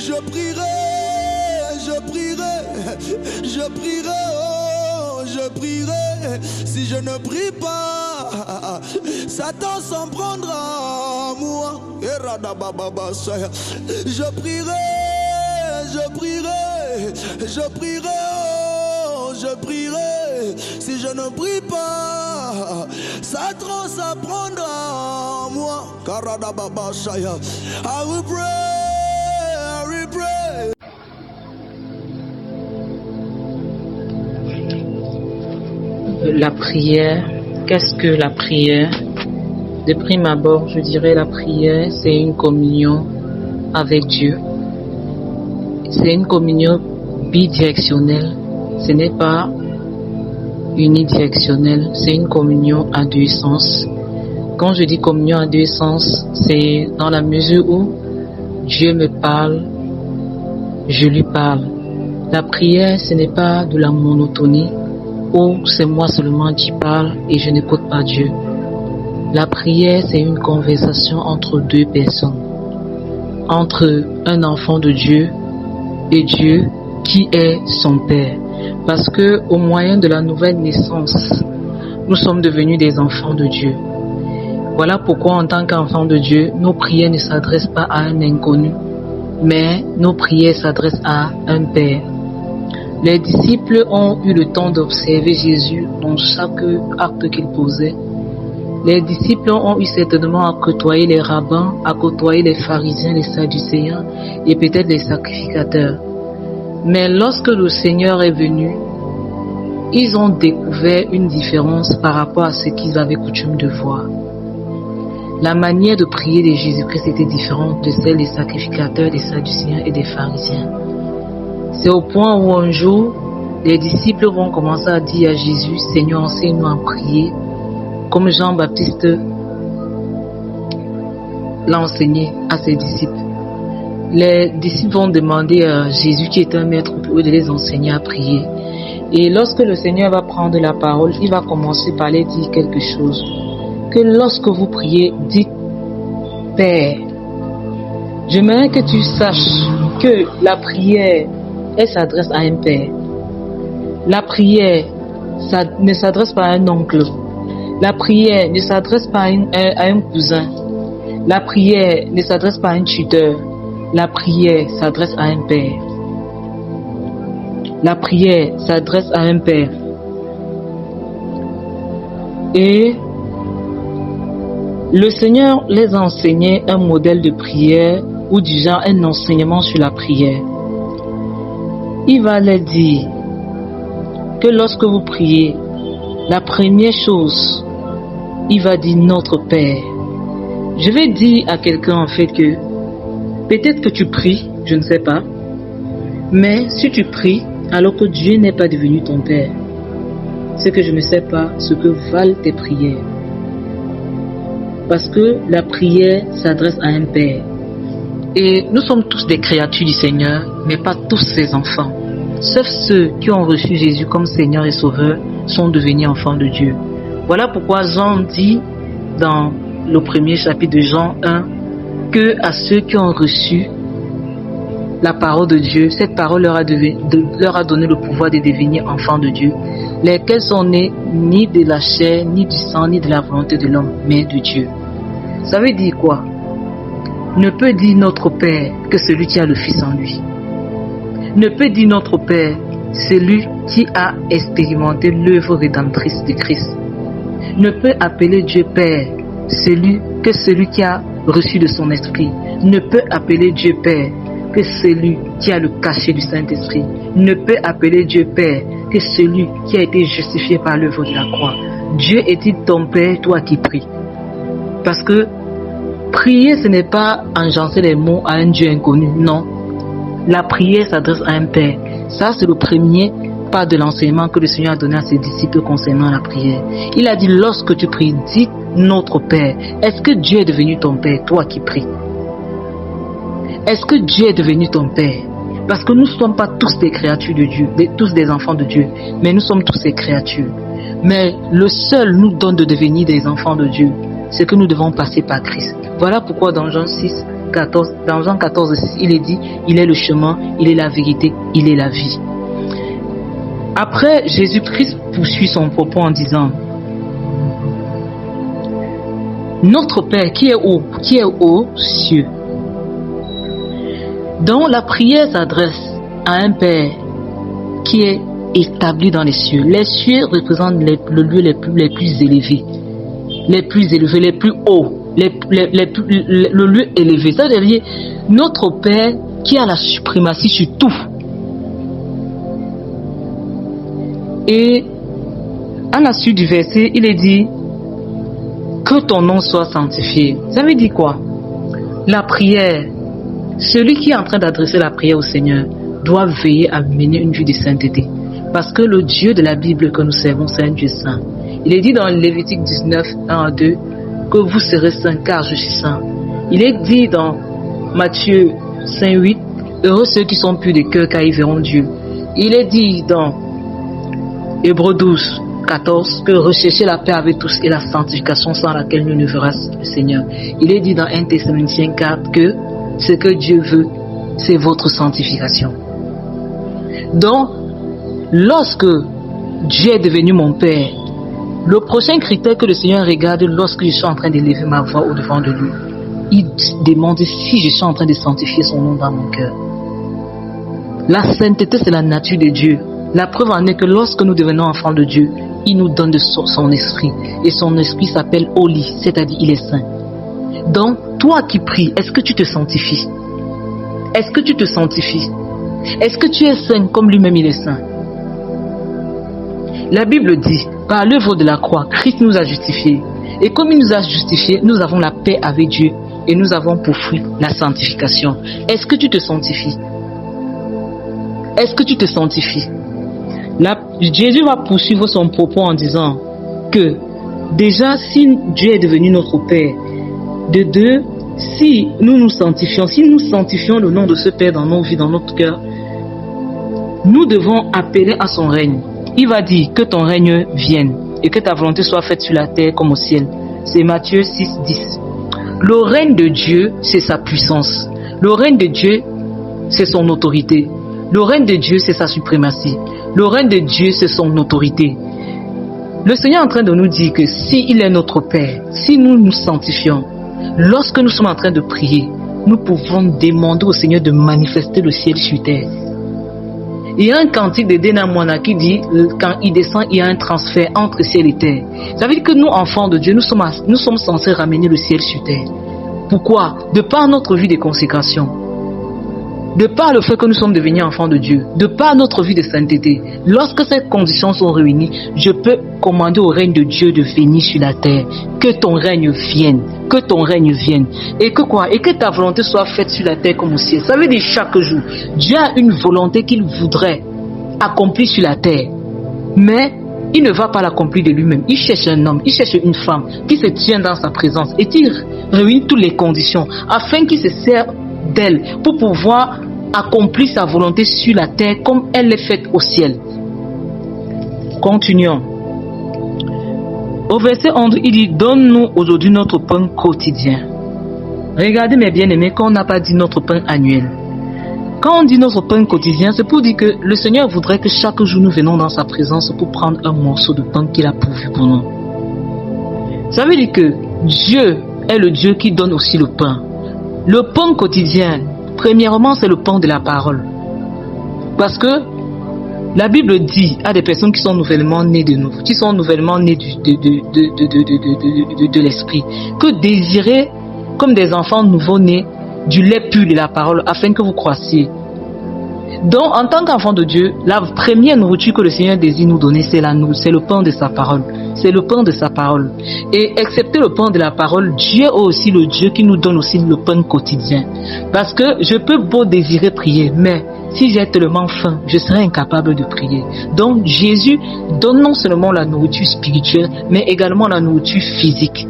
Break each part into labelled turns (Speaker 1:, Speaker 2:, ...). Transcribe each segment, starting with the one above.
Speaker 1: Je prierai, je prierai, je prierai, oh, je prierai. Si je ne prie pas, Satan s'en prendra à moi. Je prierai, je prierai, je prierai, oh, je prierai. Si je ne prie pas, Satan s'en prendra à moi. I will pray, I will pray.
Speaker 2: La prière, qu'est-ce que la prière? De prime abord, je dirais la prière, c'est une communion avec Dieu. C'est une communion bidirectionnelle. Ce n'est pas unidirectionnelle, c'est une communion à deux sens. Quand je dis communion à deux sens, c'est dans la mesure où Dieu me parle, je lui parle. La prière, ce n'est pas de la monotonie, où c'est moi seulement qui parle et je n'écoute pas Dieu. La prière, c'est une conversation entre deux personnes, entre un enfant de Dieu et Dieu qui est son Père. Parce que au moyen de la nouvelle naissance, nous sommes devenus des enfants de Dieu. Voilà pourquoi en tant qu'enfants de Dieu, nos prières ne s'adressent pas à un inconnu, mais nos prières s'adressent à un Père. Les disciples ont eu le temps d'observer Jésus dans chaque acte qu'il posait. Les disciples ont eu certainement à côtoyer les rabbins, à côtoyer les pharisiens, les sadducéens et peut-être les sacrificateurs. Mais lorsque le Seigneur est venu, ils ont découvert une différence par rapport à ce qu'ils avaient coutume de voir. La manière de prier de Jésus-Christ était différente de celle des sacrificateurs, des sadducéens et des pharisiens. C'est au point où un jour, les disciples vont commencer à dire à Jésus, « Seigneur, enseigne-nous à prier » comme Jean-Baptiste l'a enseigné à ses disciples. Les disciples vont demander à Jésus, qui est un maître, pour eux de les enseigner à prier. Et lorsque le Seigneur va prendre la parole, il va commencer par les dire quelque chose. Que lorsque vous priez, dites « Père ». J'aimerais que tu saches que la prière, elle s'adresse à un père. La prière, ça ne s'adresse pas à un oncle. La prière ne s'adresse pas à un cousin. La prière ne s'adresse pas à un tuteur. La prière s'adresse à un père. La prière s'adresse à un père. Et le Seigneur les a enseigné un modèle de prière ou du genre un enseignement sur la prière. Il va leur dire que lorsque vous priez, la première chose, il va dire notre Père. Je vais dire à quelqu'un en fait que peut-être que tu pries, je ne sais pas, mais si tu pries alors que Dieu n'est pas devenu ton Père, c'est que je ne sais pas ce que valent tes prières. Parce que la prière s'adresse à un Père. Et nous sommes tous des créatures du Seigneur, mais pas tous ses enfants. Sauf ceux qui ont reçu Jésus comme Seigneur et Sauveur sont devenus enfants de Dieu. Voilà pourquoi Jean dit dans le premier chapitre de Jean 1 que à ceux qui ont reçu la parole de Dieu, cette parole leur a donné le pouvoir de devenir enfants de Dieu, lesquels sont nés ni de la chair, ni du sang, ni de la volonté de l'homme, mais de Dieu. Ça veut dire quoi? Ne peut dire notre Père que celui qui a le Fils en lui. Ne peut dire notre Père celui qui a expérimenté l'œuvre rédemptrice de Christ. Ne peut appeler Dieu Père celui qui a reçu de son esprit. Ne peut appeler Dieu Père que celui qui a le cachet du Saint-Esprit. Ne peut appeler Dieu Père que celui qui a été justifié par l'œuvre de la croix. Dieu est-il ton Père, toi qui pries? Parce que prier, ce n'est pas enjancer les mots à un Dieu inconnu, non. La prière s'adresse à un Père. Ça, c'est le premier pas de l'enseignement que le Seigneur a donné à ses disciples concernant la prière. Il a dit, lorsque tu pries, dis notre Père. Est-ce que Dieu est devenu ton Père, toi qui pries? Est-ce que Dieu est devenu ton Père? Parce que nous ne sommes pas tous des créatures de Dieu, tous des enfants de Dieu, mais nous sommes tous des créatures. Mais le seul nous donne de devenir des enfants de Dieu, c'est que nous devons passer par Christ. Voilà pourquoi dans Jean 6, 14, dans Jean 14, 6, il est dit, il est le chemin, il est la vérité, il est la vie. Après, Jésus-Christ poursuit son propos en disant, notre Père qui est aux cieux. Donc la prière s'adresse à un Père qui est établi dans les cieux. Les cieux représentent le lieu les plus élevés, les plus hauts, le lieu élevé. C'est-à-dire notre Père qui a la suprématie sur tout. Et à la suite du verset, il est dit que ton nom soit sanctifié. Ça veut dire quoi? La prière, celui qui est en train d'adresser la prière au Seigneur doit veiller à mener une vie de sainteté. Parce que le Dieu de la Bible que nous servons, c'est un Dieu saint. Il est dit dans Lévitique 19, 1 à 2, que vous serez saints car je suis saint. Il est dit dans Matthieu 5, 8, heureux ceux qui sont purs de cœur car ils verront Dieu. Il est dit dans Hébreux 12, 14, que recherchez la paix avec tous et la sanctification sans laquelle nous ne verra le Seigneur. Il est dit dans 1 Thessaloniciens 4 que ce que Dieu veut, c'est votre sanctification. Donc, lorsque Dieu est devenu mon Père, le prochain critère que le Seigneur regarde lorsque je suis en train d'élever ma voix au devant de lui, il demande si je suis en train de sanctifier son nom dans mon cœur. La sainteté, c'est la nature de Dieu. La preuve en est que lorsque nous devenons enfants de Dieu, il nous donne de son esprit. Et son esprit s'appelle Holy, c'est-à-dire il est saint. Donc, toi qui pries, est-ce que tu te sanctifies? Est-ce que tu te sanctifies? Est-ce que tu es saint comme lui-même il est saint? La Bible dit, par l'œuvre de la croix, Christ nous a justifiés. Et comme il nous a justifiés, nous avons la paix avec Dieu. Et nous avons pour fruit la sanctification. Est-ce que tu te sanctifies? Est-ce que tu te sanctifies? Jésus va poursuivre son propos en disant que déjà si Dieu est devenu notre Père, de deux, si nous nous sanctifions, le nom de ce Père dans nos vies, dans notre cœur, nous devons appeler à son règne. Il va dire que ton règne vienne et que ta volonté soit faite sur la terre comme au ciel. C'est Matthieu 6, 10. Le règne de Dieu, c'est sa puissance. Le règne de Dieu, c'est son autorité. Le règne de Dieu, c'est sa suprématie. Le règne de Dieu, c'est son autorité. Le Seigneur est en train de nous dire que s'il est notre Père, si nous nous sanctifions, lorsque nous sommes en train de prier, nous pouvons demander au Seigneur de manifester le ciel sur terre. Il y a un cantique de Dena Moana qui dit, quand il descend, il y a un transfert entre ciel et terre. Ça veut dire que nous, enfants de Dieu, nous sommes censés ramener le ciel sur terre. Pourquoi? De par notre vie de consécration. De par le fait que nous sommes devenus enfants de Dieu, de par notre vie de sainteté, lorsque ces conditions sont réunies, je peux commander au règne de Dieu de venir sur la terre. Que ton règne vienne, que ton règne vienne. Et que quoi? Et que ta volonté soit faite sur la terre comme au ciel. Ça veut dire chaque jour, Dieu a une volonté qu'il voudrait accomplir sur la terre. Mais il ne va pas l'accomplir de lui-même. Il cherche un homme, il cherche une femme qui se tient dans sa présence et qui réunit toutes les conditions afin qu'il se serve d'elle pour pouvoir accomplir sa volonté sur la terre comme elle est faite au ciel. Continuons. Au verset 11, il dit, donne-nous aujourd'hui notre pain quotidien. Regardez mes bien-aimés, quand on n'a pas dit notre pain annuel. Quand on dit notre pain quotidien, c'est pour dire que le Seigneur voudrait que chaque jour nous venons dans sa présence pour prendre un morceau de pain qu'il a pourvu pour nous. Ça veut dire que Dieu est le Dieu qui donne aussi le pain. Le pain quotidien, premièrement, c'est le pain de la parole. Parce que la Bible dit à des personnes qui sont nouvellement nées de nous, qui sont nouvellement nées de l'esprit, que désirez, comme des enfants nouveau-nés, du lait pur de la parole, afin que vous croissiez. Donc, en tant qu'enfant de Dieu, la première nourriture que le Seigneur désire nous donner, c'est le pain de sa parole. C'est le pain de sa parole. Et excepté le pain de la parole, Dieu est aussi le Dieu qui nous donne aussi le pain quotidien. Parce que je peux beau désirer prier, mais si j'ai tellement faim, je serai incapable de prier. Donc, Jésus donne non seulement la nourriture spirituelle, mais également la nourriture physique.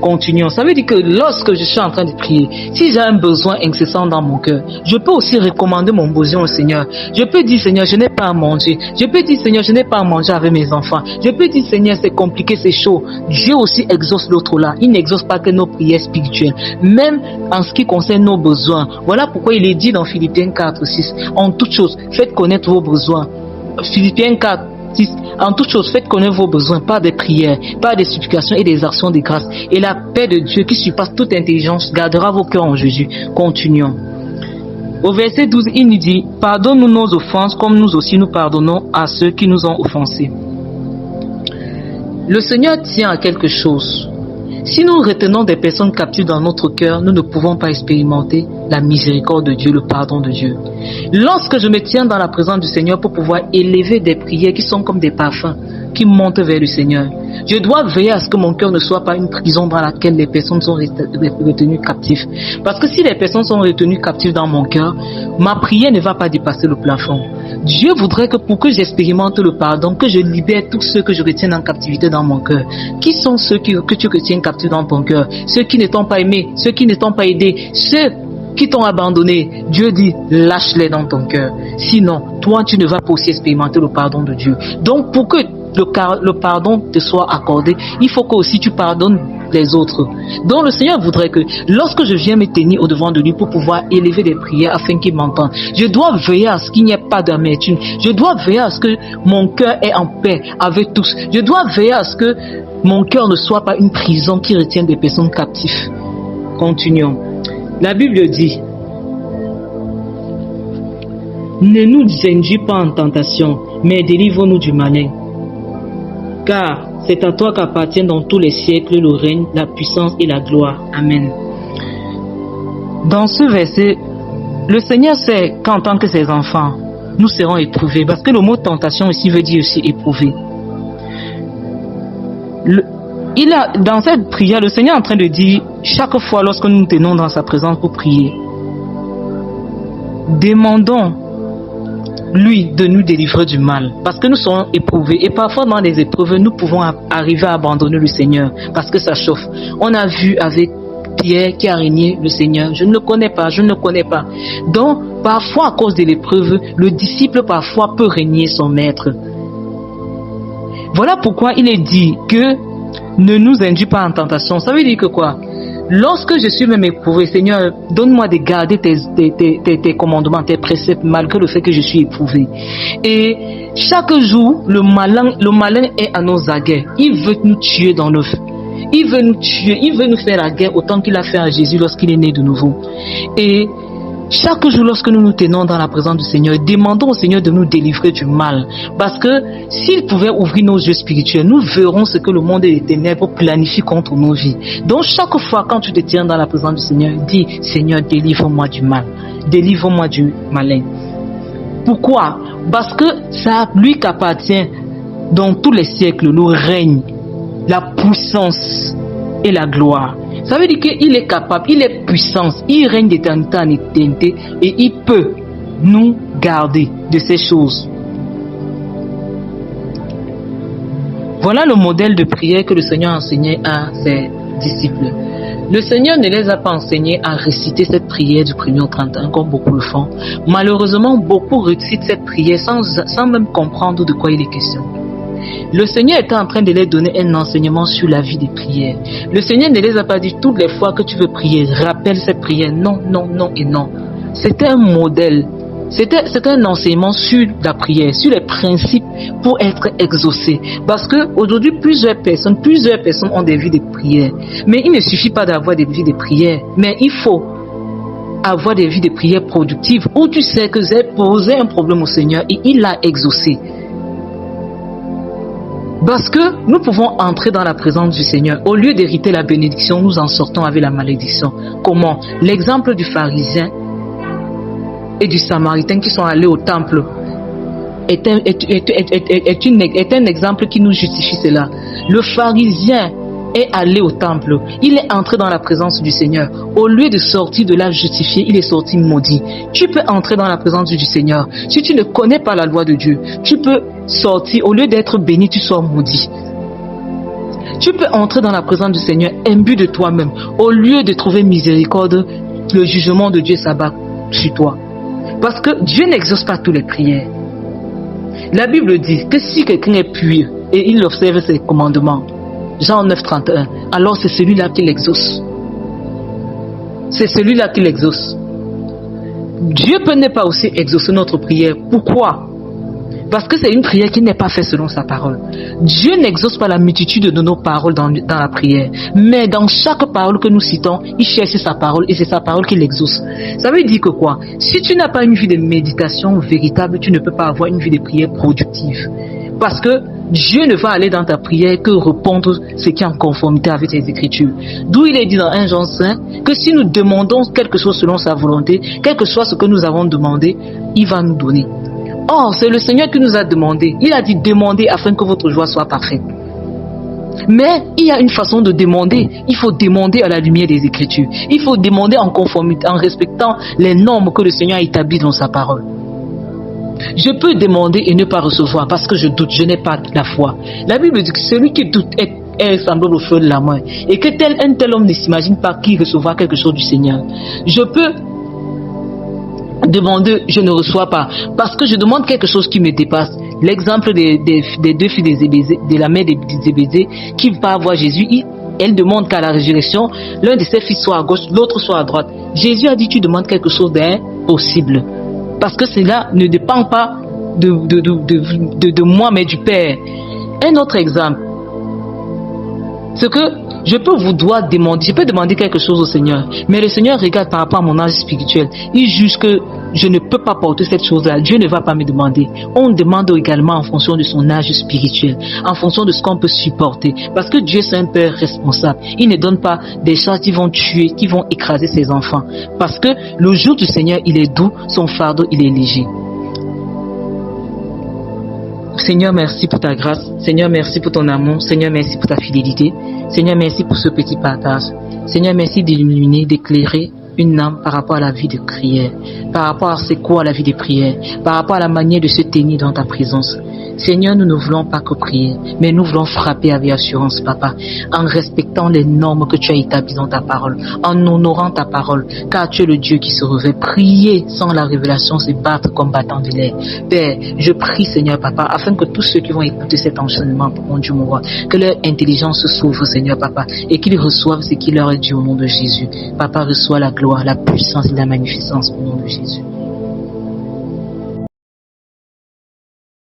Speaker 2: Continuons. Ça veut dire que lorsque je suis en train de prier, si j'ai un besoin incessant dans mon cœur, je peux aussi recommander mon besoin au Seigneur. Je peux dire, Seigneur, je n'ai pas à manger. Je peux dire, Seigneur, je n'ai pas à manger avec mes enfants. Je peux dire, Seigneur, c'est compliqué, c'est chaud. Dieu aussi exauce l'autre là. Il n'exauce pas que nos prières spirituelles, même en ce qui concerne nos besoins. Voilà pourquoi il est dit dans Philippiens 4, 6, en toute chose, faites connaître vos besoins. Philippiens 4, 6, en toute chose, faites connaître vos besoins par des prières, par des supplications et des actions de grâce. Et la paix de Dieu qui surpasse toute intelligence gardera vos cœurs en Jésus. Continuons. Au verset 12, il nous dit, pardonne-nous nos offenses comme nous aussi nous pardonnons à ceux qui nous ont offensés. Le Seigneur tient à quelque chose. Si nous retenons des personnes captives dans notre cœur, nous ne pouvons pas expérimenter la miséricorde de Dieu, le pardon de Dieu. Lorsque je me tiens dans la présence du Seigneur pour pouvoir élever des prières qui sont comme des parfums, qui montent vers le Seigneur, je dois veiller à ce que mon cœur ne soit pas une prison dans laquelle les personnes sont retenues captives. Parce que si les personnes sont retenues captives dans mon cœur, ma prière ne va pas dépasser le plafond. Dieu voudrait que pour que j'expérimente le pardon, que je libère tous ceux que je retiens en captivité dans mon cœur. Qui sont ceux que tu retiens captifs dans ton cœur? Ceux qui ne t'ont pas aimé, ceux qui ne t'ont pas aidé, ceux qui t'ont abandonné. Dieu dit, lâche-les dans ton cœur. Sinon, toi, tu ne vas pas aussi expérimenter le pardon de Dieu. Donc, pour que le pardon te soit accordé, il faut que aussi tu pardonnes les autres. Donc le Seigneur voudrait que lorsque je viens me tenir au devant de lui pour pouvoir élever des prières afin qu'il m'entende, je dois veiller à ce qu'il n'y ait pas d'amertume. Je dois veiller à ce que mon cœur est en paix avec tous. Je dois veiller à ce que mon cœur ne soit pas une prison qui retient des personnes captives. Continuons. La Bible dit, ne nous induis pas en tentation, mais délivre-nous du malin. Car c'est à toi qu'appartiennent dans tous les siècles le règne, la puissance et la gloire. Amen. Dans ce verset, le Seigneur sait qu'en tant que ses enfants, nous serons éprouvés. Parce que le mot tentation ici veut dire aussi éprouver. Dans cette prière, le Seigneur est en train de dire, chaque fois lorsque nous nous tenons dans sa présence pour prier, demandons lui de nous délivrer du mal, parce que nous serons éprouvés, et parfois dans les épreuves nous pouvons arriver à abandonner le Seigneur parce que ça chauffe. On a vu avec Pierre qui a régné le Seigneur, je ne le connais pas. Donc parfois à cause de l'épreuve, le disciple parfois peut régner son maître. Voilà pourquoi il est dit que ne nous induis pas en tentation. Ça veut dire que quoi? Lorsque je suis même éprouvé, Seigneur, donne-moi de garder tes commandements, tes préceptes, malgré le fait que je suis éprouvé. Et chaque jour, le malin est à nos aguets. Il veut nous tuer dans l'œuf. Il veut nous tuer, il veut nous faire la guerre autant qu'il a fait à Jésus lorsqu'il est né de nouveau. Et chaque jour, lorsque nous nous tenons dans la présence du Seigneur, demandons au Seigneur de nous délivrer du mal. Parce que s'il pouvait ouvrir nos yeux spirituels, nous verrons ce que le monde des ténèbres planifie contre nos vies. Donc chaque fois quand tu te tiens dans la présence du Seigneur, dis, Seigneur, délivre-moi du mal. Délivre-moi du malin. Pourquoi? Parce que ça lui qu'appartient dans tous les siècles le règne, la puissance et la gloire. Ça veut dire qu'il est capable, il est puissant, il règne d'éternité en éternité et il peut nous garder de ces choses. Voilà le modèle de prière que le Seigneur a enseigné à ses disciples. Le Seigneur ne les a pas enseignés à réciter cette prière du 1er au 31 comme beaucoup le font. Malheureusement, beaucoup récitent cette prière sans même comprendre de quoi il est question. Le Seigneur était en train de leur donner un enseignement sur la vie des prières. Le Seigneur ne les a pas dit toutes les fois que tu veux prier, rappelle cette prière. Non, non, non et non. C'était un modèle. C'était un enseignement sur la prière, sur les principes pour être exaucé. Parce que aujourd'hui, plusieurs personnes ont des vies de prière. Mais il ne suffit pas d'avoir des vies de prière. Mais il faut avoir des vies de prière productives où tu sais que j'ai posé un problème au Seigneur et il l'a exaucé. Parce que nous pouvons entrer dans la présence du Seigneur. Au lieu d'hériter la bénédiction, nous en sortons avec la malédiction. Comment? L'exemple du pharisien et du samaritain qui sont allés au temple est un exemple qui nous justifie cela. Le pharisien est allé au temple, il est entré dans la présence du Seigneur. Au lieu de sortir de là justifié, il est sorti maudit. Tu peux entrer dans la présence du Seigneur. Si tu ne connais pas la loi de Dieu, tu peux sortir, au lieu d'être béni, tu sors maudit. Tu peux entrer dans la présence du Seigneur imbu de toi-même. Au lieu de trouver miséricorde, le jugement de Dieu s'abat sur toi. Parce que Dieu n'exauce pas toutes les prières. La Bible dit que si quelqu'un est pieux et il observe ses commandements, Jean 9, 31, alors c'est celui-là qui l'exauce. C'est celui-là qui l'exauce. Dieu peut ne pas aussi exaucer notre prière. Pourquoi? Parce que c'est une prière qui n'est pas faite selon sa parole. Dieu n'exauce pas la multitude de nos paroles dans la prière. Mais dans chaque parole que nous citons, il cherche sa parole et c'est sa parole qui l'exauce. Ça veut dire que quoi? Si tu n'as pas une vie de méditation véritable, tu ne peux pas avoir une vie de prière productive. Parce que Dieu ne va aller dans ta prière que répondre ce qui est en conformité avec tes Écritures. D'où il est dit dans 1 Jean 5 que si nous demandons quelque chose selon sa volonté, quel que soit ce que nous avons demandé, il va nous donner. Or, c'est le Seigneur qui nous a demandé. Il a dit demandez afin que votre joie soit parfaite. Mais il y a une façon de demander. Il faut demander à la lumière des Écritures. Il faut demander en conformité, en respectant les normes que le Seigneur a établies dans sa parole. Je peux demander et ne pas recevoir parce que je doute, je n'ai pas la foi. La Bible dit que celui qui doute est semblable au feu de la main et que un tel homme ne s'imagine pas qu'il recevra quelque chose du Seigneur. Je peux demander, je ne reçois pas parce que je demande quelque chose qui me dépasse. L'exemple des deux filles de la mère des Zébédée qui va voir Jésus, elle demande qu'à la résurrection, l'un de ses fils soit à gauche, l'autre soit à droite. Jésus a dit tu demandes quelque chose d'impossible. Parce que cela ne dépend pas de moi, mais du Père. Un autre exemple, c'est que je peux demander quelque chose au Seigneur, mais le Seigneur regarde par rapport à mon âge spirituel. Il juge que je ne peux pas porter cette chose-là. Dieu ne va pas me demander. On demande également en fonction de son âge spirituel, en fonction de ce qu'on peut supporter. Parce que Dieu, c'est un Père responsable. Il ne donne pas des choses qui vont tuer, qui vont écraser ses enfants. Parce que le jour du Seigneur, il est doux, son fardeau, il est léger. Seigneur, merci pour ta grâce. Seigneur, merci pour ton amour. Seigneur, merci pour ta fidélité. Seigneur, merci pour ce petit partage. Seigneur, merci d'illuminer, d'éclairer une âme par rapport à la vie de prière, par rapport à c'est quoi la vie de prière, par rapport à la manière de se tenir dans ta présence. Seigneur, nous ne voulons pas que prier, mais nous voulons frapper avec assurance, Papa, en respectant les normes que tu as établies dans ta parole, en honorant ta parole, car tu es le Dieu qui se revêt. Prier sans la révélation, c'est battre comme battant de l'air. Père, je prie, Seigneur, Papa, afin que tous ceux qui vont écouter cet enseignement, mon Dieu, mon roi, que leur intelligence s'ouvre, Seigneur, Papa, et qu'ils reçoivent ce qui leur est dû au nom de Jésus. Papa, reçois la gloire, la puissance et la magnificence au nom de Jésus.